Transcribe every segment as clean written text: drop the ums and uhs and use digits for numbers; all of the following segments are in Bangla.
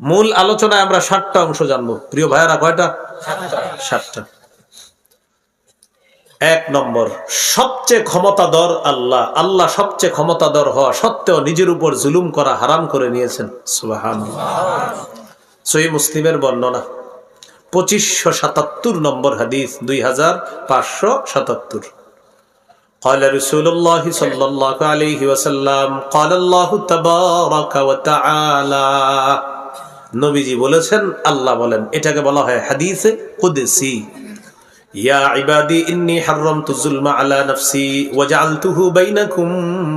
মূল আলোচনায় আমরা 7টা অংশ জানবো। প্রিয় ভাইয়েরা, কয়টা? 7টা। 1 নম্বর, সবচেয়ে ক্ষমতাধর আল্লাহ। আল্লাহ সবচেয়ে ক্ষমতাধর হওয়া সত্ত্বেও নিজের উপর জুলুম করা হারাম করে নিয়েছেন। সুবহানাল্লাহ। সহিহ মুসলিমের বর্ণনা 2577 নম্বর হাদিস, 2577। قال رسول الله صلى الله عليه وسلم قال الله تبارك وتعالى, নবীজি বলেছেন, আল্লাহ বলেন। এটাকে বলা হয় হাদিসে কুদসি। ইয়া ইবাদি ইন্নী হারামতু যুলমা আলা নাফসি ওয়া জাআলতুহু বাইনাকুম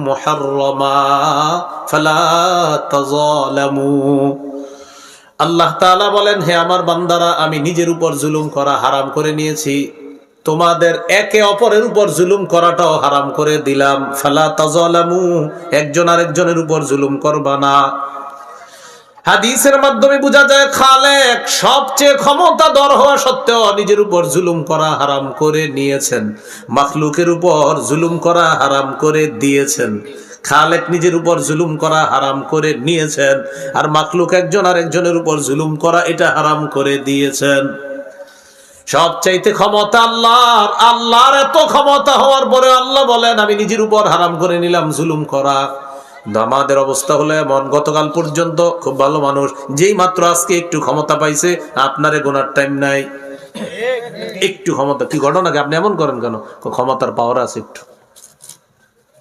মুহাররামা ফালা তাযালামু। আল্লাহ তাআলা বলেন, হে আমার বান্দারা, আমি নিজের উপর জুলুম করা হারাম করে নিয়েছি, তোমাদের একে অপরের উপর জুলুম করাটাও হারাম করে দিলাম। ফালা তাযালামু, একজন আরেকজনের উপর জুলুম করবা না। হাদিসের মাধ্যমে বোঝা যায় খালেক সবচেয়ে ক্ষমতাধর হওয়া সত্ত্বেও নিজের উপর জুলুম করা হারাম করে নিয়েছেন, মাখলুকের উপর জুলুম করা হারাম করে দিয়েছেন। খালেক নিজের উপর জুলুম করা হারাম করে নিয়েছেন, আর মাখলুক একজন আরেকজনের উপর জুলুম করা এটা হারাম করে দিয়েছেন। সবচাইতে ক্ষমতা আল্লাহর। আল্লাহর এত ক্ষমতা হওয়ার পরে আল্লাহ বলেন, আমি নিজের উপর হারাম করে নিলাম জুলুম করা। আমাদের অবস্থা হলো এমন, গতকাল পর্যন্ত খুব ভালো মানুষ, যেই মাত্র আজকে একটু ক্ষমতা পাইছে, আপনারে গোনার টাইম নাই। একটু ক্ষমতা, কি ঘটনাকে আপনি এমন করেন কেন? ক্ষমতার পাওয়ার আছে একটু।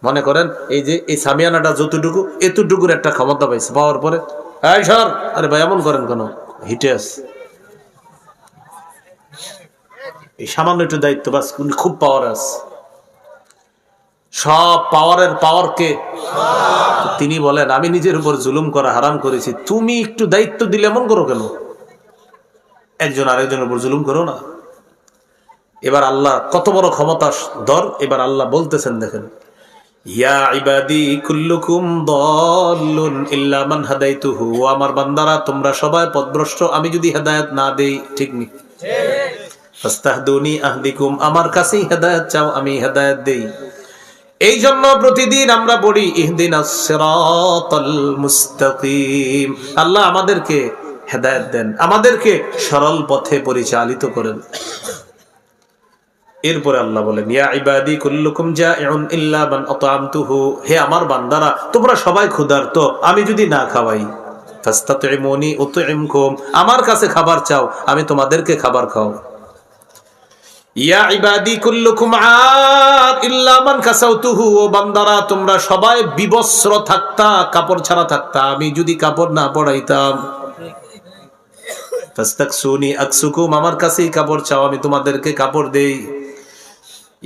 মনে করেন এই যে এই সামিয়ানাটা যতটুকু, এতটুকুর একটা ক্ষমতা পাইছে, পাওয়ার পরে এই সর, আরে ভাই এমন করেন কেন? হিটে আছে, এই সামান্য একটু দায়িত্ব, বাস খুব পাওয়ার আছে। সব পাওয়ারের পাওয়ারকে তিনি বলেন, আমি নিজের উপর জুলুম করা হারাম করেছি, তুমি একটু দায়িত্ব দিলে এমন করো কেন? একজন আরেকজনের উপর জুলুম করো না। এবার আল্লাহ কত বড় ক্ষমতা ধর, এবার আল্লাহ বলতেছেন, দেখেন, ইয়া ইবাদি কুল্লুকুম দাল্লুন ইল্লা মান হাদাইতুহু, ও আমার বান্দারা, তোমরা সবাই পথভ্রষ্ট, আমি যদি হেদায়েত না দেই। ঠিক নি? ফাস্তাহদুনি আহদিকুম, আমার কাছেই হেদায়েত চাও, আমি হেদায়েত দেই। এই জন্য প্রতিদিন আমরা পড়ি ইহদিনাস সিরাতাল মুস্তাকিম। আল্লাহ আমাদেরকে হেদায়েত দেন, আমাদেরকে সরল পথে পরিচালিত করেন। এরপরে আল্লাহ বলেন, ইয়া ইবাদি কুল্লুকুম জাইউন ইল্লা মান আতআমতুহু, হে আমার বান্দারা, তোমরা সবাই ক্ষুধার্ত, আমি যদি না খাওয়াই। ফাস্তাতইমুনি উতইমকুম, আমার কাছে খাবার চাও, আমি তোমাদেরকে খাবার খাও। ইয়া ইবাদি কুল্লুকুম আর ইল্লা মান কাসাউতুহু, ও বান্দারা, তোমরা সবাই বিবস্ত্র থাকতা, কাপড় ছাড়া থাকতা, আমি যদি কাপড় না পরাইতাম। ফাস্তাকসুনি আকসুকুম, আমার কাছেই কাপড় চাও, আমি তোমাদেরকে কাপড় দেই।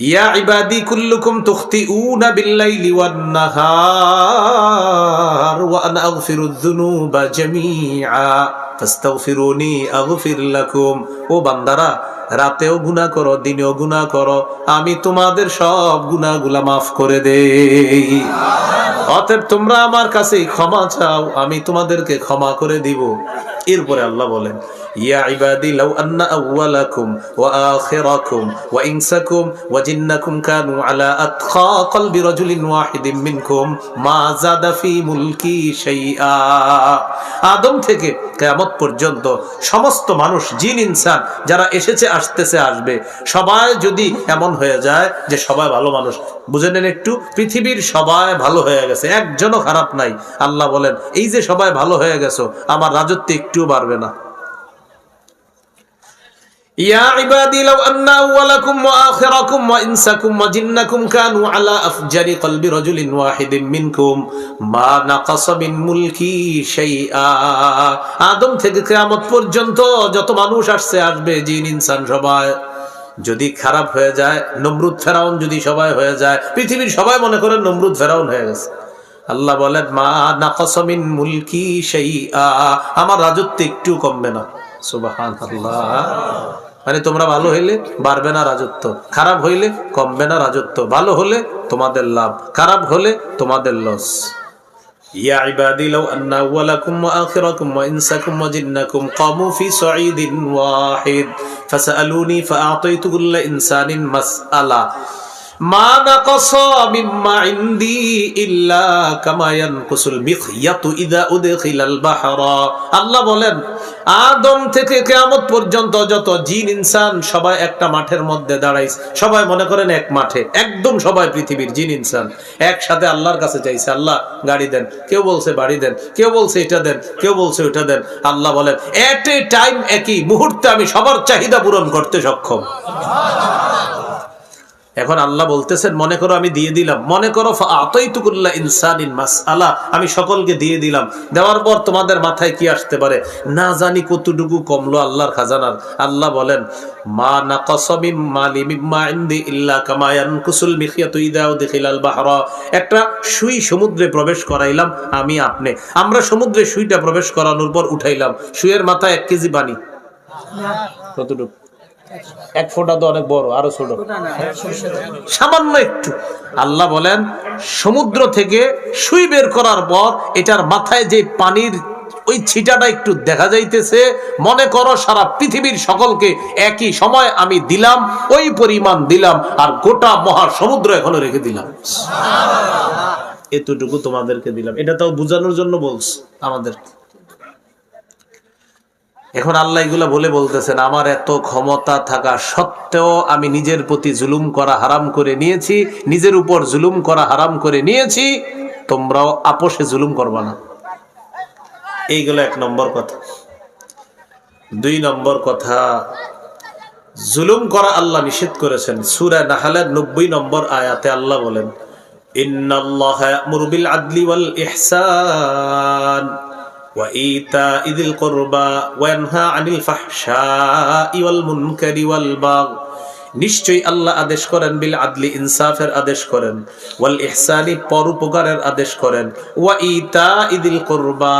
ইয়া ইবাদি কুল্লুকুম তুখতিউনা বিল্লাইলি ওয়ান নাহার ওয়া আনা আগফিরুয যুনুবা জামিআ ফাস্তাগফিরুনি আগফির লাকুম, ও বান্দারা, রাতেও গুনাহ করো, দিনেও গুনাহ করো, আমি তোমাদের সব গুনাহগুলা মাফ করে দেই। অতএব তোমরা আমার কাছেই ক্ষমা চাও, আমি তোমাদেরকে ক্ষমা করে দিব। এরপরে আল্লাহ বলেন, ইয়া ইবাদি লাউ আন্না আউওয়ালাকুম ওয়া আখিরাকুম ওয়া ইনসাকুম ওয়া জিন্নাকুম কানু আলা আতখা কলবি রাজুলিন ওয়াহিদিন মিনকুম মা যাদা ফি মুলকি শাইআ। আদম থেকে কিয়ামত পর্যন্ত সমস্ত মানুষ, জিন, ইনসান যারা এসেছে, আসতেছে, আসবে, সবাই যদি এমন হয়ে যায় যে সবাই ভালো মানুষ, বুঝে নেন একটু, পৃথিবীর সবাই ভালো হয়ে গেছে, একজনও খারাপ নাই। আল্লাহ বলেন, এই যে সবাই ভালো হয়ে গেছো, আমার রাজত্ব একটু বাড়বে না। ইয়া ইবাদি লাউ আন্না আউওয়ালাকুম ওয়া আখিরাকুম ওয়া ইনসাকুম ওয়া জিন্নাকুম কানু আলা আফজারি কলবি রাজুলিন ওয়াহিদিন মিনকুম মা নাকাসা মিন মুলকি শাইআ। আদম থেকে কিয়ামত পর্যন্ত যত মানুষ আসছে, আসবে, জিন, ইনসান সবাই যদি খারাপ হয়ে যায়, নমরুদ, ফেরাউন যদি সবাই হয়ে যায়, পৃথিবীর সবাই মনে করেন নমরুদ, ফেরাউন হয়ে গেছে, আল্লাহ বলেন, মা নাকাসা মিন মুলকি শাইআ, আমার রাজত্ব একটু কমবে না। সুবহানাল্লাহ। মানে তোমরা ভালো হইলে বাড়বে না রাজত্ব, খারাপ হইলে কমবে না রাজত্ব, ভালো হলে তোমাদের লাভ, খারাপ হলে তোমাদের লস। ইয়া ইবাদি লাউ আন্না আউওয়ালাকুম ওয়া আখিরাকুম ওয়া ইনসাকুম ওয়া জিন্নাকুম কামু ফি সাঈদিন ওয়াহিদ ফাসআলুনি ফাআতাইতু কুল্লা ইনসানিন মাসআলা মা নাকাসা মিম্মা ইনদি ইল্লা কামা ইয়ানকুসুল মিখয়াতু ইযা উদখিলাল বাহরা। আল্লাহ বলেন আদম থেকে কিয়ামত পর্যন্ত যত জিন ইনসান সবাই একটা মাঠের মধ্যে দাঁড়াইছে, সবাই মনে করেন এক মাঠে, একদম সবাই পৃথিবীর জিন ইনসান একসাথে আল্লাহর কাছে চাইছে, আল্লাহ গাড়ি দেন, কেউ বলছে বাড়ি দেন, কেউ বলছে এটা দেন, কেউ বলছে ওটা দেন। আল্লাহ বলেন এট এ টাইম, একই মুহূর্তে আমি সবার চাহিদা পূরণ করতে সক্ষম। এখন আল্লাহ বলতেছেন মনে করো আমি দিয়ে দিলাম, মনে করো ফাআতাইতু কুল্লা ইনসানিন মাসআলা, আমি সকলকে দিয়ে দিলাম। দেওয়ার পর তোমাদের মাথায় কি আসতে পারে না জানি কতটুকু কমলো আল্লাহর খাজানার। আল্লাহ বলেন মা নাকাসা মিম্মা ইনদি ইল্লা কামা ইয়ানকুসুল মিখয়াতু ইযা উদখিলাল বাহরা। একটা সুই সমুদ্রে প্রবেশ করাইলাম আমি আপনি, আমরা সমুদ্রে সুইটা প্রবেশ করানোর পর উঠাইলাম, সুইয়ের মাথায় 1 কেজি পানি, কতটুকু? 1 ফোঁটা তো অনেক বড়, আরো ছোট, সামান্য একটু। আল্লাহ বলেন সমুদ্র থেকে সুই বের করার পর এটার মাথায় যে পানির ওই ছিটাটা একটু দেখা যাইতেছে, মনে করো সারা পৃথিবীর সকলকে একই সময় আমি দিলাম, ওই পরিমাণ দিলাম, আর গোটা মহা সমুদ্র এখনো রেখে দিলাম। এতটুকু তোমাদেরকে দিলাম, এটা তাও বোঝানোর জন্য বলছি আমাদের। এখন আল্লাহ এগুলা বলে বলতেছেন আমার এত ক্ষমতা থাকা সত্ত্বেও আমি নিজের প্রতি জুলুম করা হারাম করে নিয়েছি, নিজের উপর জুলুম করা হারাম করে নিয়েছি, তোমরাও আপোষে জুলুম করবা না। এইগুলো 1 নম্বর কথা। 2 নম্বর কথা, জুলুম করা আল্লাহ নিষেধ করেছেন। সূরা নাহলের 90 নম্বর আয়াতে আল্লাহ বলেন ইন্নাল্লাহা ইয়া'মুরু বিল আদলি ওয়াল ইহসান وإيتاء ذي القربى وينهى عن الفحشاء والمنكر والبغي। নিশ্চয়ই আল্লাহ আদেশ করেন বিল আদলি, ইনসাফের আদেশ করেন, ওয়াল ইহসানি, পরোপকারের আদেশ করেন, ওয়া ইতাইদিল কুরবা,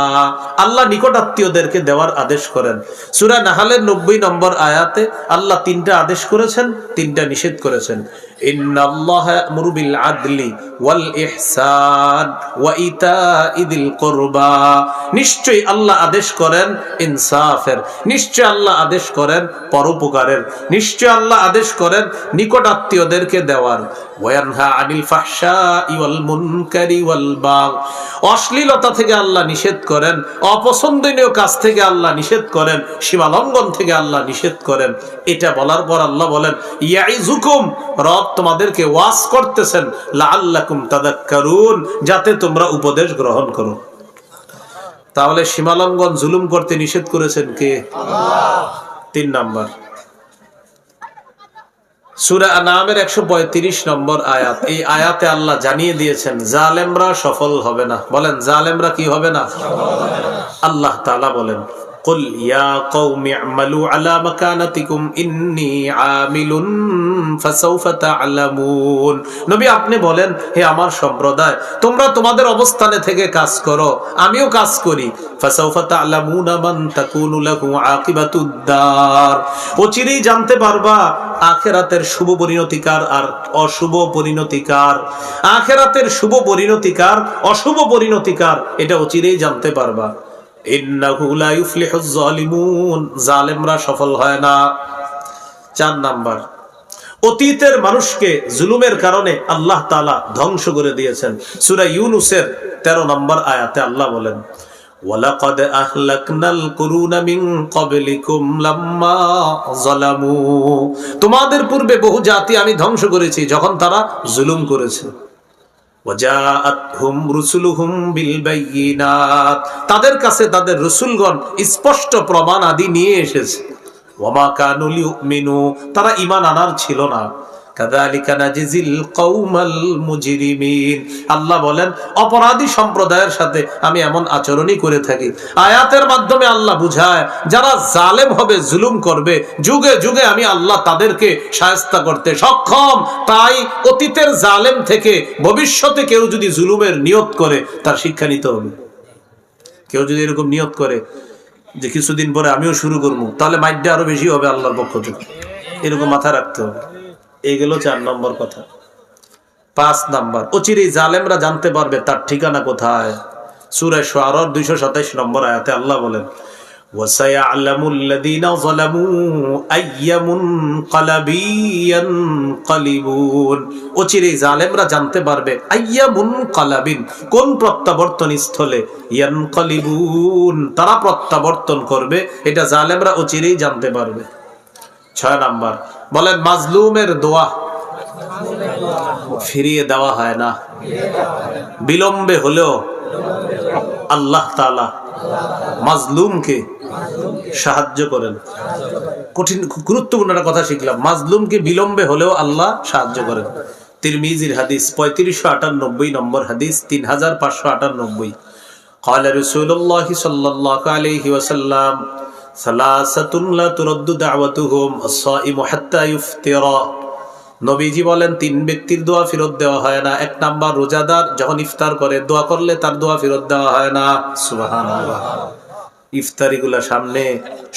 আল্লাহ নিকটাত্মীয়দেরকে দেওয়ার আদেশ করেন। সূরা নাহলের 90 নম্বর আয়াতে আল্লাহ 3টা আদেশ করেছেন, 3টা নিষেধ করেছেন। ইন্নাল্লাহা ইয়া'মুরু বিল আদলি ওয়াল ইহসান ওয়া ইতাইদিল কুরবা, নিশ্চয়ই আল্লাহ আদেশ করেন ইনসাফের, নিশ্চয় আল্লাহ আদেশ করেন পরোপকারের, নিশ্চয় আল্লাহ আদেশ করেন নিকটাত্মীয়দেরকে দেওয়ার। ওয়ানহা আনিল ফাহশাই ওয়াল মুনকারি ওয়াল বাগ, অশ্লীলতা থেকে আল্লাহ নিষেধ করেন, অপছন্দনীয় কাজ থেকে আল্লাহ নিষেধ করেন, সীমালঙ্ঘন থেকে আল্লাহ নিষেধ করেন। এটা বলার পর আল্লাহ বলেন ইয়াইজুকুম, রব তোমাদেরকে ওয়াজ করতেছেন, লাআল্লাকুম তাযাক্কারুন, যাতে তোমরা উপদেশ গ্রহণ করো। তাহলে সীমালঙ্ঘন জুলুম করতে নিষেধ করেছেন কে? আল্লাহ। 3 নাম্বার, সূরা আনামের 135 নম্বর আয়াত। এই আয়াতে আল্লাহ জানিয়ে দিয়েছেন জালেমরা সফল হবে না। বলেন জালেমরা কি হবে না? আল্লাহ তাআলা বলেন কুল ইয়া কওমি আমালু আলা মাকানাতিকুম ইন্নী আমিলুন ফাসাউফা তা'লামুন। নবী আপনি বলেন হে আমার সম্প্রদায়, তোমরা তোমাদের অবস্থানে থেকে কাজ করো, আমিও কাজ করি। ফাসাউফা তা'লামুনা মান তাকুনু লাহু আকিবাতুদ দার, অচিরেই জানতে পারবা আখিরাতের শুভ পরিণতিকার আর অশুভ পরিণতিকার। আখিরাতের শুভ পরিণতিকার, অশুভ পরিণতিকার, এটা অচিরেই জানতে পারবা। ইন্নাহু লা ইউফলিহুজ জালিমুন, জালেমরা সফল হয় না। 4 নাম্বার, অতীতের মানুষকে জুলুমের কারণে আল্লাহ তাআলা ধ্বংস করে দিয়েছেন। সূরা ইউনূসের 13 নম্বর আয়াতে আল্লাহ বলেন ওয়ালাকাদ আহলাকনাল কুরুনা মিন ক্বাবলিকুম লাম্মা যালামু, তোমাদের পূর্বে বহু জাতি আমি ধ্বংস করেছি যখন তারা জুলুম করেছে। ওয়াজাআতহুম রুসুলুহুম বিল বায়িনাত, তাদের কাছে তাদের রাসূলগণ স্পষ্ট প্রমাণ আদি নিয়ে এসেছে। ওয়ামা কানু লিউমিনু, তারা ঈমান আনার ছিল না। কাযালিকা নাজিল কওমাল মুজরিমিন, আল্লাহ বলেন অপরাধী সম্প্রদায়ের সাথে আমি এমন আচরণই করে থাকি। আয়াতের মাধ্যমে আল্লাহ বুঝায় যারা জালেম হবে, জুলুম করবে, যুগে যুগে আমি আল্লাহ তাদেরকে শায়েস্তা করতে সক্ষম। তাই অতীতের জালেম থেকে ভবিষ্যতে কেউ যদি জুলুমের নিয়ত করে তার শিক্ষা নিতে হবে। কেউ যদি এরকম নিয়ত করে যে কিছুদিন পরে আমিও শুরু করবো, তাহলে মাইরটা আরো বেশি হবে আল্লাহর পক্ষ থেকে, এরকম মাথা রাখতে হবে। এইগুলো 4 নম্বর কথা। 5 নাম্বার, অচিরেই জালেমরা জানতে পারবে তার ঠিকানা কোথায়। সূরা শুআরার 227 নম্বর আয়াতে আল্লাহ বলেন وَسَيَعْلَمُ الَّذِينَ ظَلَمُوا أَيَّ مُنْقَلَبٍ يَنْقَلِبُونَ। অচিরেই জালেমরা জানতে পারবে আইয়া মুনকালাবিন, কোন প্রত্যাবর্তন স্থলে, ইয়ানকালিবুন, তারা প্রত্যাবর্তন করবে, এটা জালেমরা অচিরেই জানতে পারবে। 6 নাম্বার বলেন মাজলুমের দোয়া ফিরিয়ে দেওয়া হয় না, বিলম্বে হলেও আল্লাহ তাআলা মাজলুমকে সাহায্য করেন। কঠিন গুরুত্বপূর্ণ একটা কথা শিখলাম, মাজলুমকে বিলম্বে হলেও আল্লাহ সাহায্য করেন। তিরমিজির হাদিস 3598 নম্বর হাদিস, 3598। قال رسول الله صلى الله عليه وسلم ثلاثة لا ترد دعوتهم الصائم حتى يفطر। নবীজি বলেন 3 ব্যক্তির দোয়া ফেরত দেওয়া হয় না। 1 নাম্বার রোজাদার যখন ইফতার করে দোয়া করলে তার দোয়া ফেরত দেওয়া হয় না। সুবহানাল্লাহ। ইফতারিগুলা সামনে,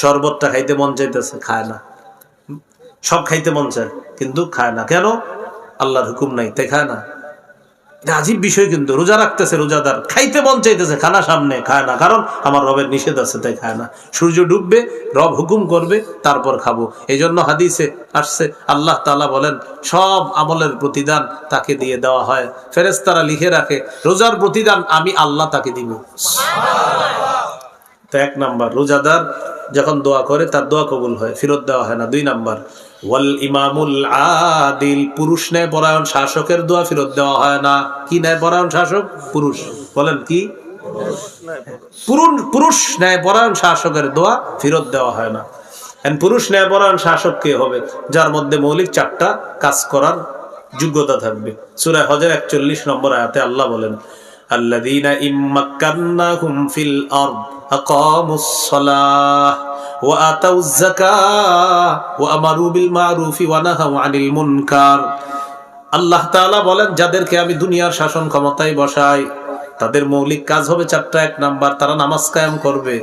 শরবতটা খাইতে মন চাইতেছে, খায় না। সব খাইতে মন চায় কিন্তু খায় না। কেন? আল্লাহর হুকুম নাই তাই খায় না। এটা আজীব বিষয়। কিন্তু রোজা রাখতেছে রোজাদার, খাইতে মন চাইতেছে, খানা সামনে, খায় না। কারণ আমার রবের নিষেধ আছে তাই খায় না। সূর্য ডুববে, রব হুকুম করবে, তারপর খাবো। এই জন্য হাদিসে আসছে আল্লাহ তাআলা বলেন সব আমলের প্রতিদান তাকে দিয়ে দেওয়া হয়। ফেরেশতারা লিখে রাখে রোজার প্রতিদান আমি আল্লাহ তাকে দিব। তো 1 নাম্বার রোজাদার যখন দোয়া করে তার দোয়া কবুল হয়, ফেরত দেওয়া হয় না। 2 নাম্বার ওয়াল ইমামুল আদিল, পুরুষ ন্যায় পরায়ণ শাসকের দোয়া ফেরত দেওয়া হয় না। কি ন্যায় পরায়ণ শাসক? পুরুষ। বলেন কি? পুরুষ ন্যায় পরায়ণ শাসকের দোয়া ফেরত দেওয়া হয় না। পুরুষ ন্যায় পরায়ণ শাসক কে হবে? যার মধ্যে মৌলিক 4টা কাজ করার যোগ্যতা থাকবে। সূরা হজের 41 নম্বর আয়াতে আল্লাহ বলেন আল্লাযীনা ইম্মাক্কান্নাহুম ফিল আরদ আকামুস সালাহ ওয়া আতাউয যাকাহ ওয়া আমারু বিল মা'রুফি ওয়া নাহাউ আনিল মুনকার। আল্লাহ তাআলা বলেন যাদেরকে আমি দুনিয়ার শাসন ক্ষমতায় বসাই তাদের মৌলিক কাজ হবে 4টা। 1 নাম্বার তারা নামাজ কায়েম করবে,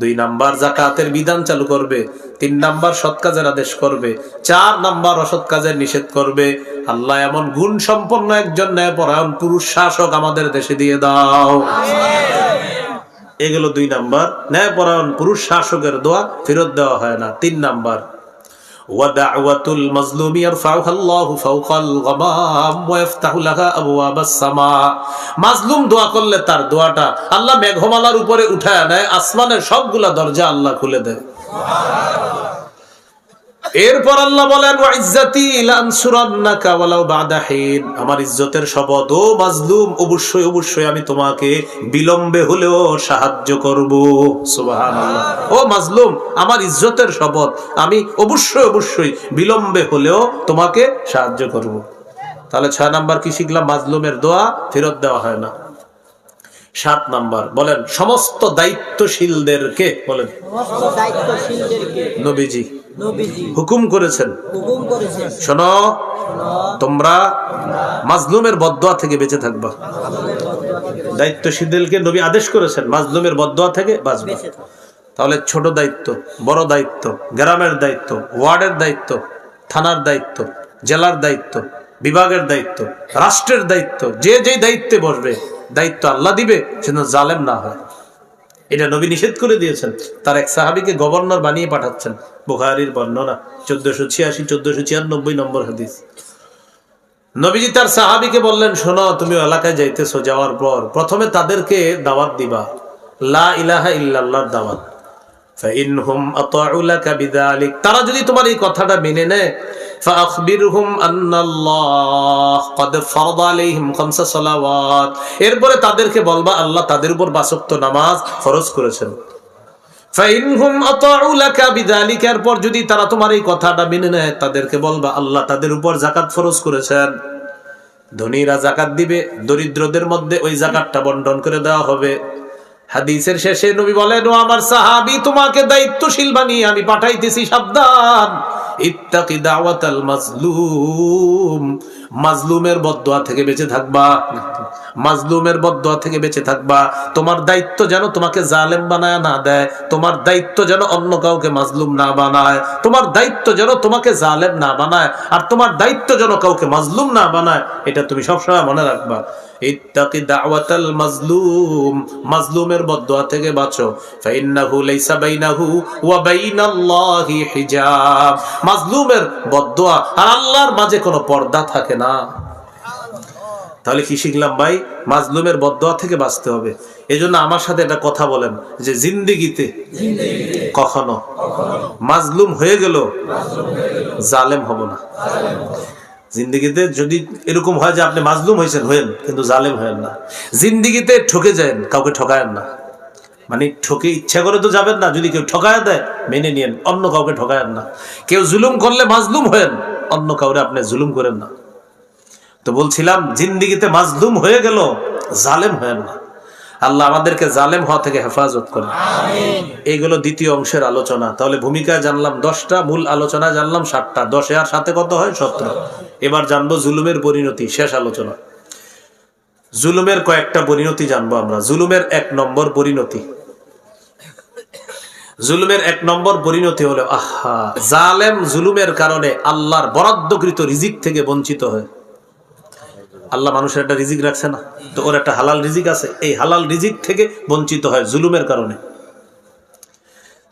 2 নাম্বার যাকাতের বিধান চালু করবে, 3 নাম্বার সৎ কাজের আদেশ করবে, 4 নাম্বার অসৎ কাজের নিষেধ করবে। আল্লাহ এমন গুণ সম্পন্ন একজন ন্যায়পরায়ণ পুরুষ শাসক আমাদের দেশে দিয়ে দাও। এগুলো 2 নাম্বার। ন্যায়পরায়ণ পুরুষ শাসকের দোয়া ফেরত দেওয়া হয় না। 3 নাম্বার ওয়াদাওয়াতুল মাজলুমি ইয়ারফাউহা আল্লাহু ফাওকাল গামাম ওয়া ইফতাহু লাহা আবওয়াবাস সামা। মাজলুম দোয়া করলে তার দোয়াটা আল্লাহ মেঘমালার উপরে উঠায় নেয়, আসমানের সবগুলা দরজা আল্লাহ খুলে দেয়। এরপর আল্লাহ বলেন ওয়া ইজ্জাতি লানসুরান্নাকা ওয়ালাউ বা'দা হিন। আমার ইজ্জতের শপথ ও মাজলুম, অবশ্যই অবশ্যই আমি তোমাকে বিলম্বে হলেও সাহায্য করব। সুবহানাল্লাহ। ও মাজলুম, আমার ইজ্জতের শপথ, আমি অবশ্যই অবশ্যই বিলম্বে হলেও তোমাকে সাহায্য করব। তাহলে 6 নাম্বার কি শিখলাম? মাজলুমের দোয়া ফেরত দেওয়া হয় না। 7 নাম্বার বলেন সমস্ত দায়িত্বশীলদেরকে, বলেন নবীজি হুকুম করেছেন শোনো তোমরা মাজলুমের বদদোয়া থেকে বেঁচে থাকবা। দায়িত্বশীলদেরকে নবী আদেশ করেছেন মাজলুমের বদদোয়া থেকে বাঁচবা। তাহলে ছোট দায়িত্ব, বড় দায়িত্ব, গ্রামের দায়িত্ব, ওয়ার্ডের দায়িত্ব, থানার দায়িত্ব, জেলার দায়িত্ব, বিভাগের দায়িত্ব, রাষ্ট্রের দায়িত্ব, যে যে দায়িত্বে বসবে দায়িত্ব আল্লাহ দিবে, যেন জালেম না হয়। এটা নবী নিষেধ করে দিয়েছেন। তার এক সাহাবীকে গভর্নর বানিয়ে পাঠাচ্ছেন। বুখারীর বর্ণনা 1486-1496 নম্বর হাদিস। নবীজি তার সাহাবীকে বললেন শোনো তুমি এলাকায় যাইতেছো, যাওয়ার পর প্রথমে তাদেরকে দাওয়াত দিবা, লা ইলাহা ইল্লাল্লাহর দাওয়াত। ফাইনহুম আতাউ লাকা বিযালিক, তারা যদি তোমার এই কথাটা মেনে নেয়, ফাআখবিরহুম আন্নাল্লাহ ক্বাদ ফারাদা আলাইহিম 5 সালাওয়াত, এরপরে তাদেরকে বলবা আল্লাহ তাদের উপর 5 ওয়াক্ত নামাজ ফরজ করেছেন। ফাইনহুম আতাউ লাকা বিযালিক, এরপর যদি তারা তোমার এই কথাটা মেনে নেয় তাদেরকে বলবা আল্লাহ তাদের উপর যাকাত ফরজ করেছেন। ধনীরা যাকাত দিবে, দরিদ্রদের মধ্যে ওই যাকাতটা বন্টন করে দেওয়া হবে। হাদিসের শেষে নবী বলেন ও আমার সাহাবী তোমাকে দায়িত্বশীল বানিয়ে আমি পাঠাইতেছি, সাবধান। ইত্তাকি দাওয়াতাল মাজলুম মাজলুমের বদদুয়া থেকে বেঁচে থাকবা, মাজলুমের বদদুয়া থেকে বেঁচে থাকবা। তোমার দায়িত্ব যেন তোমাকে জালেম বানায় না দেয়, তোমার দায়িত্ব যেন অন্য কাউকে মাজলুম না বানায়, তোমার দায়িত্ব যেন তোমাকে জালেম না বানায়, আর তোমার দায়িত্ব যেন কাউকে মাজলুম না বানায়। এটা তুমি সবসময় মনে রাখবা। ইত্তাকি দাওয়াতাল মাজলুম, মাজলুমের বদদুয়া থেকে বাঁচো। ফাইন্নাহু লাইসা বাইনাহু ওয়া বাইনাল্লাহি হিজাব, মাজলুমের বদদুয়া আর আল্লাহর মাঝে কোনো পর্দা থাকে না। তাহলে কি শিখলাম ভাই? মাজলুমের বদদুয়া থেকে বাঁচতে হবে। এজন্য আমার সাথে একটা কথা বলেন যে জিন্দেগিতে কখনো মাজলুম হয়ে গেল জালেম হব না। জিন্দেগিতে যদি এরকম হয় যে আপনি মাজলুম হয়েছেন, হয়েন, কিন্তু জালেম হয়েন না। জিন্দেগিতে ঠকে যান, কাউকে ঠকায়েন না। মানে ঠকে ইচ্ছা করে তো যাবেন না, যদি কেউ ঠকায় দেয় মেনে নিয়েন, অন্য কাউকে ঠকায়েন না। কেউ জুলুম করলে মাজলুম হয়েন, অন্য কাউরে আপনি জুলুম করেন না। তো বলছিলাম জিন্দেগিতে মাজলুম হয়ে গেল জালেম হয়েন না। আল্লাহ আমাদেরকে জালেম হওয়া থেকে হেফাজত করেন। এইগুলো দ্বিতীয় অংশের আলোচনা। তাহলে ভূমিকায় জানলাম 10টা, মূল আলোচনায় জানলাম 7টা। 10 আর 7 কত হয়? 17। এবার জানবো জুলুমের পরিণতি, শেষ আলোচনা। জুলুমের কয়েকটা পরিণতি জানবো আমরা। জুলুমের 1 নম্বর পরিণতি, জুলুমের 1 নম্বর পরিণতি হলো জালেম জুলুমের কারণে আল্লাহর বরাদ্দকৃত রিজিক থেকে বঞ্চিত হয়। আল্লাহ মানুষের একটা রিজিক রাখছে না, তো ওর একটা হালাল রিজিক আছে, এই হালাল রিজিক থেকে বঞ্চিত হয় জুলুমের কারণে।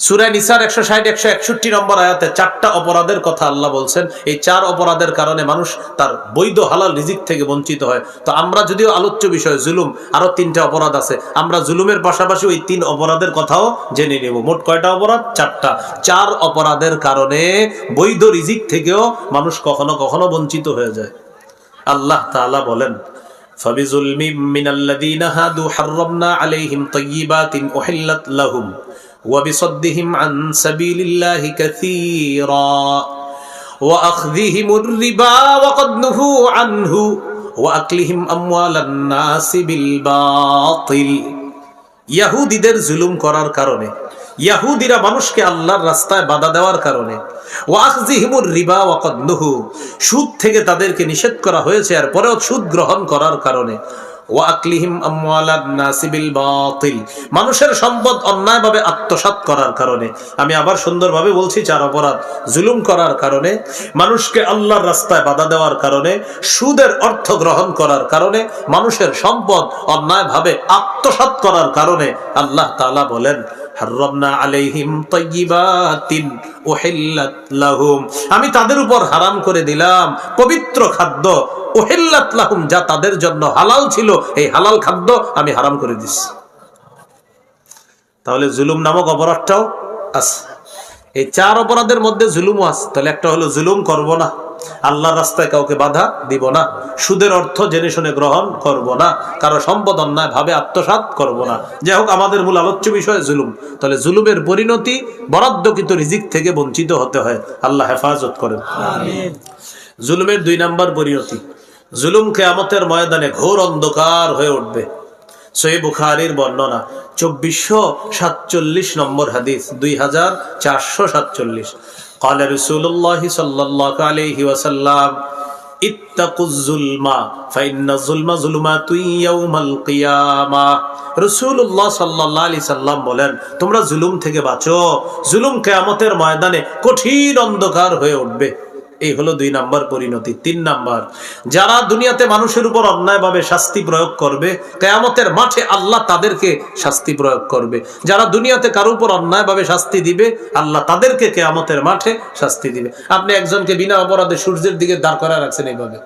সূরা নিসার 160 161 নম্বর আয়াতে 4টা অপরাধের কথা আল্লাহ বলছেন। এই 4 অপরাধের কারণে মানুষ তার বৈধ হালাল রিজিক থেকে বঞ্চিত হয়। তো আমরা যদিও আলোচ্য বিষয় জুলুম, আরো 3টা অপরাধ আছে, আমরা জুলুমের পাশাপাশি ওই 3 অপরাধের কথাও জেনে নেব। মোট কয়টা অপরাধ? 4টা। 4 অপরাধের কারণে বৈধ রিজিক থেকেও মানুষ কখনো কখনো বঞ্চিত হয়ে যায়। আল্লাহ তাআলা বলেন, ফাবিজুলমিম মিনাল্লাযীনা হাদু হাররামনা আলাইহিম তাইয়্যিবাতিন উহিল্লাত লাহুম ওয়া বিসাদ্দিহিম আন সাবিলিল্লাহি কাসীরা ওয়া আখযিহিমুর রিবা ওয়া ক্বাদ নুহু আনহু ওয়া আকলিহিম আমওয়ালান নাসি বিল বাতিল। ইহুদিদের জুলুম করার কারণে, ইহুদিরা মানুষকে আল্লাহর রাস্তায় বাধা দেওয়ার কারণে, ওয়া আখযিহিমুর রিবা ওয়া ক্বাদ নুহু, সুদ থেকে তাদেরকে নিষেধ করা হয়েছে আর পরেও সুদ গ্রহণ করার কারণে, ওয়া আকলিহিম আমওয়ালান নাসি বিল বাতিল, মানুষের সম্পদ অন্যায়ভাবে আত্মসাৎ করার কারণে। আমি আবার সুন্দরভাবে বলছি, 4 অপরাধ। জুলুম করার কারণে, মানুষকে আল্লাহর রাস্তায় বাধা দেওয়ার কারণে, সুদের অর্থ গ্রহণ করার কারণে, মানুষের সম্পদ অন্যায়ভাবে আত্মসাৎ করার কারণে আল্লাহ তাআলা বলেন, হাররামনা আলাইহিম তাইয়্যিবাতিন উহিল্লাত লাহুম, আমি তাদের উপর হারাম করে দিলাম পবিত্র খাদ্য, উহিল্লাত লাহুম, যা তাদের জন্য হালাল ছিল, এই হালাল খাদ্য আমি হারাম করে দিছি। তাহলে জুলুম নামক অপরাধটাও আছে। এই 4 অপরাধের মধ্যে জুলুমও আছে। তাহলে একটা হলো জুলুম করব না, আল্লাহর রাস্তায় কাউকে বাধা দিব না, সুদের অর্থ জেনে শুনে গ্রহণ করব না, কারো সম্পদ অন্যায় ভাবে আত্মসাৎ করব না। যাই হোক, আমাদের মূল আলোচ্য বিষয় জুলুম। তাহলে জুলুমের পরিণতি বরাদ্দকৃত রিজিক থেকে বঞ্চিত হতে হয়। আল্লাহ হেফাজত করেন। আমিন। জুলুমের 2 নম্বর পরিণতি, জুলুম কিয়ামতের ময়দানে ঘোর অন্ধকার হয়ে উঠবে। সহিহ বুখারীর বর্ণনা, 2447 নম্বর হাদিস, 2447। قال رسول الله صلى الله عليه وسلم اتقوا الظلم فإن الظلم ظلمات يوم القيامة। রাসূলুল্লাহ সাল্লাল্লাহু আলাইহি সাল্লাম বলেন, তোমরা জুলুম থেকে বাঁচো, জুলুম কিয়ামতের ময়দানে কঠিন অন্ধকার হয়ে উঠবে। এই হলো 2 নম্বর পরিণতি। 3 নম্বর, যারা দুনিয়াতে মানুষের উপর অন্যায়ভাবে শাস্তি প্রয়োগ করবে, কিয়ামতের মাঠে আল্লাহ তাদেরকে শাস্তি প্রয়োগ করবে। যারা দুনিয়াতে কারো উপর অন্যায়ভাবে শাস্তি দিবে, আল্লাহ তাদেরকে কিয়ামতের মাঠে শাস্তি দিবে। আপনি একজনকে বিনা অপরাধে সূর্যের দিকে দাঁড় করায় রাখছেন এইভাবে,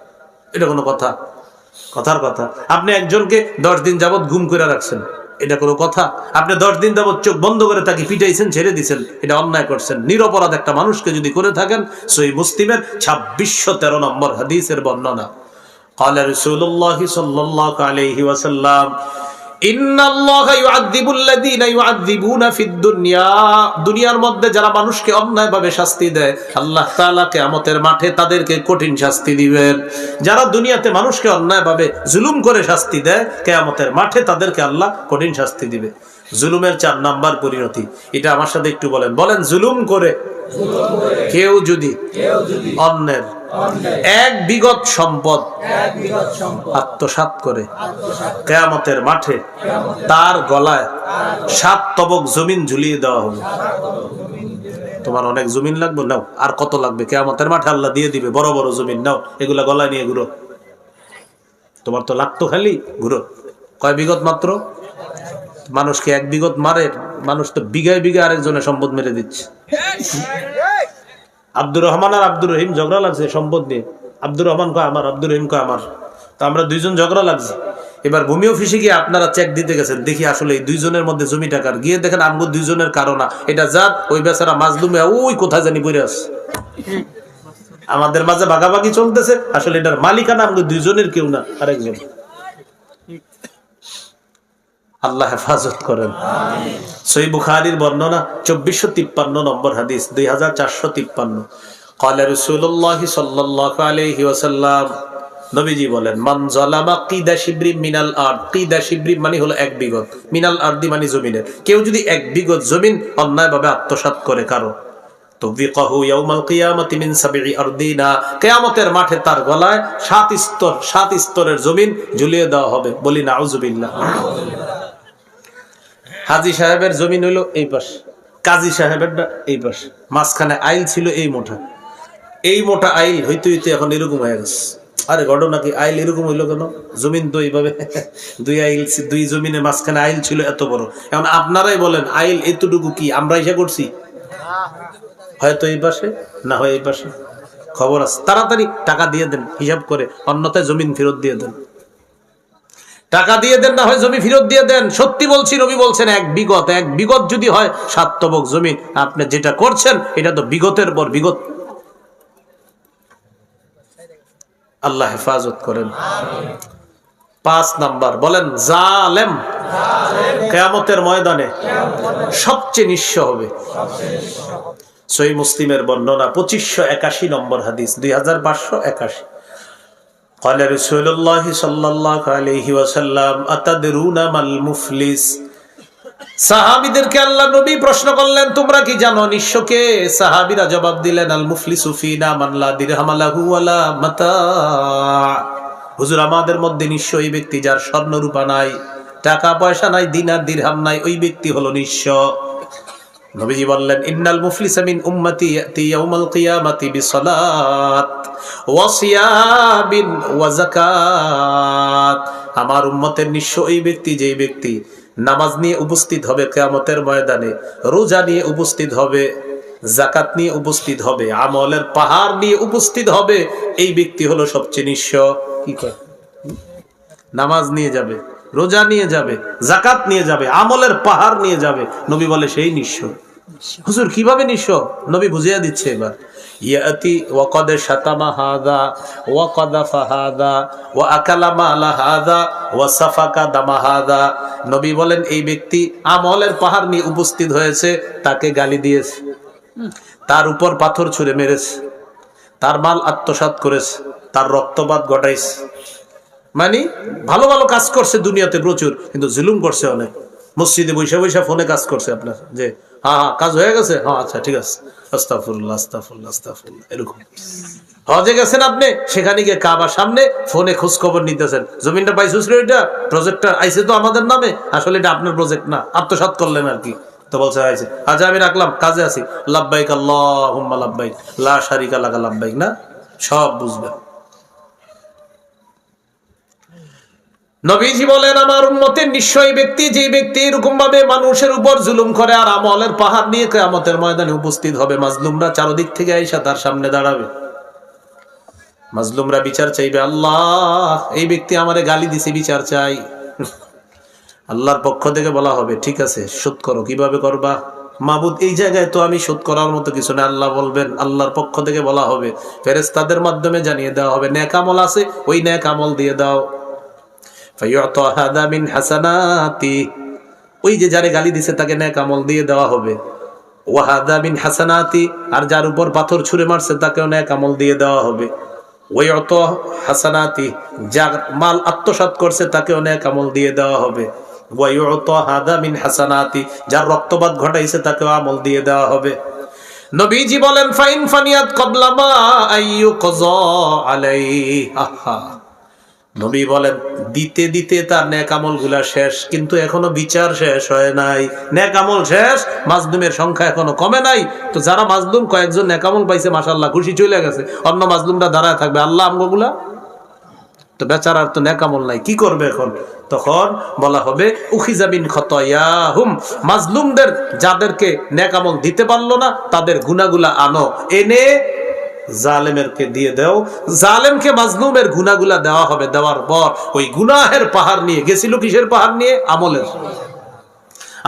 এটা কোনো কথা? কথার কথা। আপনি একজনকে 10 দিন যাবত গুম করে রাখছেন, এটা কোনো কথা? আপনি 10 দিন যাবত চোখ বন্ধ করে তাকে পিটাইছেন, ছেড়ে দিয়েছেন, এটা অন্যায় করছেন। নিরপরাধ একটা মানুষকে যদি করে থাকেন, সহিহ মুসলিমের 2613 নম্বর হাদিসের বর্ণনা। قال رسول الله صلى الله عليه وسلم إن الله يعذب الذين يعذبون في الدنيا। দুনিয়ার মধ্যে যারা মানুষকে অন্যায়ভাবে শাস্তি দেয়, আল্লাহ তাআলা কিয়ামতের মাঠে তাদেরকে কঠিন শাস্তি দিবেন। যারা দুনিয়াতে মানুষকে অন্যায়ভাবে জুলুম করে শাস্তি দেয়, কিয়ামতের মাঠে তাদেরকে আল্লাহ কঠিন শাস্তি দিবে। জুলুমের 4 নাম্বার পরিণতি, এটা আমার সাথে একটু বলেন। বলেন, জুলুম করে কেউ যদি অন্যের এক বিগত সম্পদ আত্মসাৎ করে, কিয়ামতের মাঠে তার গলায় 7 তবক জমিন ঝুলিয়ে দেওয়া হবে। তোমার অনেক জমিন লাগবে, নাও। আর কত লাগবে? কিয়ামতের মাঠে আল্লাহ দিয়ে দিবে বড় বড় জমিন, নাও, এগুলা গলায় নিয়ে ঘুরো। তোমার তো লাগতো, খালি ঘুরো। কয় বিগত মাত্র? মানুষকে 1 বিগত মারে, মানুষ তো বিঘায় বিঘা আরেকজনের সম্পদ মেরে দিচ্ছে। আব্দুর রহমান আর আব্দুর রহিম ঝগড়া লাগছে সম্পদ নিয়ে। আব্দুর রহমান কয় আমার, আব্দুর রহিম কয় আমার। তো আমরা 2 জন ঝগড়া লাগছে। এবার ভূমি অফিসে গিয়ে আপনারা চেক দিতে গেছেন, দেখি আসলে এই 2 জনের মধ্যে জমি টাকার, গিয়ে দেখেন আমগো 2 জনের কারণা এটা জাত, ওই বেচারা মাজলুমে ওই কোথায় জানি পড়ে আছে। আমাদের মাঝে ভাগাভাগি চলতেছে, আসলে এটার মালিকানা আমগো 2 জনের, কেউ না আরেকজন। আল্লাহ হেফাজত করেন। সহিহ বুখারীর বর্ণনা 2453 নম্বর হাদিস, 2453। ক্বালা রাসূলুল্লাহ সাল্লাল্লাহু আলাইহি ওয়াসাল্লাম, নবীজি বলেন, মান যালামা কিদা শিবরি মিনাল আরদ, কিদা শিবরি মানে হলো 1 বিগত, মিনাল আরদি মানে জমিনের, কেউ যদি 1 বিগত জমিন অন্যায়ভাবে আত্মসাৎ করে কারো, তুবিকাহু ইয়াউমাল কিয়ামাতি মিন 7 আরদিনা, কিয়ামতের মাঠে তার গলায় 7 স্তরের জমিন ঝুলিয়ে দেওয়া হবে। বলি নাউজুবিল্লাহ। হাজী সাহেবের জমিন হইলো এই পাশে, কাজী সাহেবেরটা এই পাশে, মাঝখানে আইল ছিল এই মোটা আইল হইতে হইতে এখন এরকম হয়ে গেছে। আরে ঘটনা কি, আইল এরকম হইলো কেন? জমিন তো এইভাবে 2 আইল, 2 জমিনের মাঝখানে আইল ছিল এত বড়। এখন আপনারাই বলেন, আইল এতটুকু কি আমরা ইসা করছি? হয়তো এই পাশে, না হয় এই পাশে। খবর আছে, তাড়াতাড়ি টাকা দিয়ে দেন হিসাব করে, অন্যথায় জমিন ফেরত দিয়ে দেন। টাকা দিয়ে দেন, না হয় জমি ফেরত দিয়ে দেন। সত্যি বলছি, নবী বলছেন 1 বিগত যদি হয় 7 তবক জমিন, আপনি যেটা করছেন এটা তো বিগতের পর বিগত। আল্লাহ হেফাজত করেন। 5 নাম্বার, বলেন, জালেম কিয়ামতের ময়দানে সবচেয়ে নিঃস্ব হবে। সহিহ মুসলিমের বর্ণনা 2581 নম্বর হাদিস, 2581। قال رسول الله صلى الله عليه وسلم أتدرون ما المفلس? সাহাবীদেরকে আল্লাহ নবী প্রশ্ন করলেন, তোমরা কি জানো নিঃস্ব কে? সাহাবীরা জবাব দিলেন, আল মুফলিসু ফিনা মান লা দিরহাম লাহু ওয়ালা মাতা। হুজুর, আমাদের মধ্যে নিঃস্ব ওই ব্যক্তি যার স্বর্ণ রূপা নাই, টাকা পয়সা নাই, দিনার দিরহাম নাই, ওই ব্যক্তি হলো নিঃস্ব। নবীজি বললেন, ইন্নাল মুফলিসা মিন উম্মতি ইয়াতি ইয়াউমাল কিয়ামাতি বিসসালাত ওয়া সিয়াবিন ওয়া যাকাত। আমার উম্মতের নিঃস্ব ওই ব্যক্তি, যেই ব্যক্তি নামাজ নিয়ে উপস্থিত হবে কিয়ামতের ময়দানে, রোজা নিয়ে উপস্থিত হবে, যাকাত নিয়ে উপস্থিত হবে, আমলের পাহাড় নিয়ে উপস্থিত হবে, এই ব্যক্তি হলো সবচেয়ে নিঃস্ব। কি কয়? নামাজ নিয়ে যাবে, রোজা নিয়ে যাবে, যাকাত নিয়ে যাবে, আমলের পাহাড় নিয়ে যাবে, নবী বলে সেই নিঃস্ব। হুজুর কিভাবে নিঃস্ব? নবী বুঝিয়ে দিচ্ছে এবার। ইয়াতি ওয়া ক্বাদ শাতামা হাযা ওয়া ক্বাদাফা হাযা ওয়া আকালা মালা হাযা ওয়া সাফাকা দামা হাযা। নবী বলেন, এই ব্যক্তি আমলের পাহাড় নিয়ে উপস্থিত হয়েছে, তাকে গালি দিয়েছে, তার উপর পাথর ছুঁড়ে মেরেছে, তার মাল আত্মসাৎ করেছে, তার রক্তপাত ঘটাইছে। মানে ভালো ভালো কাজ করছে দুনিয়াতে প্রচুর, কিন্তু জুলুম করছে অনেক। মসজিদে বৈশা বৈশা ফোনে কাজ করছে আপনার, যে হ্যাঁ কাজ হয়ে গেছে, হ্যাঁ আচ্ছা ঠিক আছে, আস্তাগফিরুল্লাহ আস্তাগফিরুল্লাহ আস্তাগফিরুল্লাহ, এরকম। হজে গেছেন আপনি, সেখানে গিয়ে কাবার সামনে ফোনে খোঁজ খবর নিতেছেন, জমিনটা পাইছিস রে, এটা প্রজেক্টটা আইছে তো আমাদের নামে, আসলে এটা আপনার প্রজেক্ট না, আত্মসাৎ করলেন আর কি। তো বলছে আইছে, আচ্ছা আমি রাখলাম, কাজে আছি, লাব্বাইক আল্লাহুম্মা লাব্বাইক লা শারিকা লাকা লাব্বাইক, না সব বুঝবেন। নবীজি বলেন, আমার উম্মতের নিশ্চয়ই ব্যক্তি, যে ব্যক্তি এরকম ভাবে মানুষের উপর জুলুম করে আর আমলের পাহাড় নিয়ে কিয়ামতের ময়দানে উপস্থিত হবে। মাজলুমরা চারদিক থেকে আইসা তার সামনে দাঁড়াবে, মাজলুমরা বিচার চাইবে, আল্লাহ এই ব্যক্তি আমারে গালি দিছে, বিচার চাই। আল্লাহর পক্ষ থেকে বলা হবে, ঠিক আছে শোধ করো। কিভাবে করবা? মাবুদ, এই জায়গায় তো আমি শোধ করার মতো কিছু না। আল্লাহ বলবেন, আল্লাহর পক্ষ থেকে বলা হবে, ফেরেশতাদের মাধ্যমে জানিয়ে দেওয়া হবে, নেক আমল আছে, ওই নেক আমল দিয়ে দাও। ফায়ুতা হাদা মিন হাসানাতি, ওই যে যারে গালি দিছে তাকে নেক আমল দিয়ে দেওয়া হবে। ওয়া হাদা মিন হাসানাতি, আর যার উপর পাথর ছুঁড়ে মারছে তাকেও নেক আমল দিয়ে দেওয়া হবে। ওয়ায়ুতা হাসানাতি, যার মাল আত্মসাৎ করছে তাকেও নেক আমল দিয়ে দেওয়া হবে। ওয়া ইউতা হাদা মিন হাসানাতি, যার রক্তপাত ঘটাইছে তাকে আমল দিয়ে দেওয়া হবে। নবীজি বলেন ফাইন ফানিয়াত ক্বাবলা মা আইয়ুকযা আলাইহি। আহা, নবী বলেন দিতে দিতে তার নেক আমলগুলা শেষ, কিন্তু এখনো বিচার শেষ হয় নাই। নেক আমল শেষ, মাজলুমের সংখ্যা এখনো কমে নাই। তো যারা মাজলুম কয়েকজন নেক আমল পাইছে মাশাআল্লাহ, খুশি চলে গেছে, অন্য মাজলুমরা দাঁড়ায় থাকবে আল্লাহ আমগুলা তো বেচারার তো নেক আমল নাই, কি করবে এখন? তখন বলা হবে উখিযা বিন খতায়াহুম, মাজলুমদের যাদেরকে নেক আমল দিতে পারলো না তাদের গুনাহগুলা আনো, এনে জালেমেরকে দিয়ে দাও। জালেমকে মাজলুমের গুনাহগুলা দেওয়া হবে। দেওয়ার পর ওই গুনাহের পাহাড় নিয়ে গেছিল, কিসের পাহাড় নিয়ে? আমলের।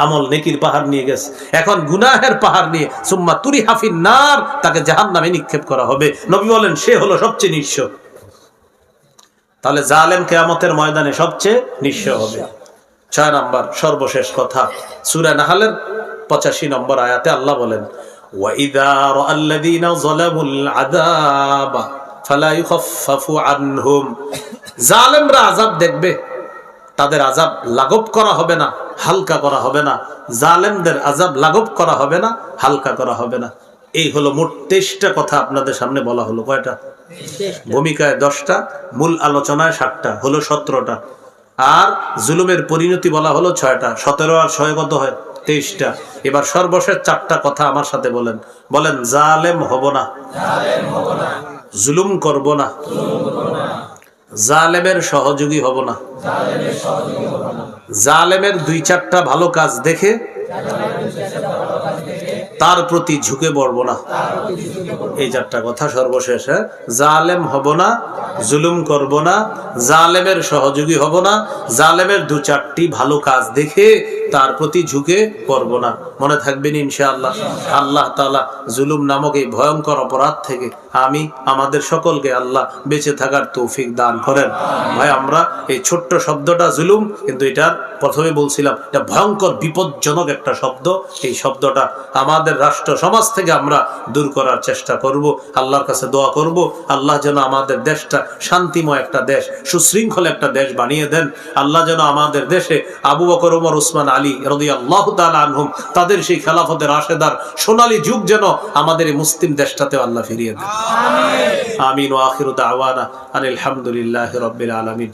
আমল নেকির পাহাড় নিয়ে গেছে, এখন গুনাহের পাহাড় নিয়ে সুম্মা তুরিহা ফিন নার, তাকে জাহান্নামে নিক্ষেপ করা হবে। নবী বলেন সে হলো সবচেয়ে নিঃস্ব। তাহলে জালেম কিয়ামতের ময়দানে সবচেয়ে নিঃস্ব হবে। 6 নাম্বার সর্বশেষ কথা, সূরা নাহলের 85 নম্বর আয়াতে আল্লাহ বলেন ওয়াইযা রাআল্লাযীনা যালামুল আযাবা ফালা ইউখাফফাফু আনহুম, জালেমরা আযাব দেখবে, তাদের আযাব লাঘব করা হবে না, হালকা করা হবে না। জালেমদের আযাব লাঘব করা হবে না, হালকা করা হবে না। এই হলো মোট 23টা কথা আপনাদের সামনে বলা হলো। কয়টা? ভূমিকায় 10টা, মূল আলোচনায় 7টা, হলো 17টা। আর জুলুমের পরিণতি বলা হলো 6টা। 17 আর 6 কত হয়? 23টা। এবার সর্বশেষ 4টা কথা আমার সাথে বলেন। বলেন জালেম হব না, জুলুম করব না, জালেমের সহযোগী হব না, জালেমের 2-4টা ভালো কাজ দেখে তার প্রতি ঝুঁকে পড়বো না। এই 4টা কথা সর্বশেষ। জালেম হব না, জুলুম করব না, জালেমের সহযোগী হব না, জালেমের 2-4টি ভালো কাজ দেখে তার প্রতি ঝুঁকে পড়ব না। মনে থাকবেন ইনশাআল্লাহ। আল্লাহ তাআলা জুলুম নামক এই ভয়ঙ্কর অপরাধ থেকে আমি আমাদের সকলকে আল্লাহ বেঁচে থাকার তৌফিক দান করেন। ভাই, আমরা এই ছোট্ট শব্দটা জুলুম, কিন্তু এটা প্রথমে বলছিলাম এটা ভয়ঙ্কর বিপজ্জনক একটা শব্দ। এই শব্দটা আমাদের রাষ্ট্র সমাজ থেকে আমরা দূর করার চেষ্টা করব। আল্লাহর কাছে দোয়া করব আল্লাহ যেন আমাদের দেশটা শান্তিময় একটা দেশ, সুশৃঙ্খল একটা দেশ বানিয়ে দেন। আল্লাহ যেন আমাদের দেশে আবু বকর, ওমর, ওসমান, আলী রাদিয়াল্লাহু তাআলা আনহুম, তাদের সেই খেলাফতের রাশেদার সোনালী যুগ যেন আমাদের এই মুসলিম দেশটাতে আল্লাহ ফিরিয়ে দেন। আমিন। ওয়া আখিরু দাওয়ানা আনিল হামদুলিল্লাহি রাব্বিল আলামিন।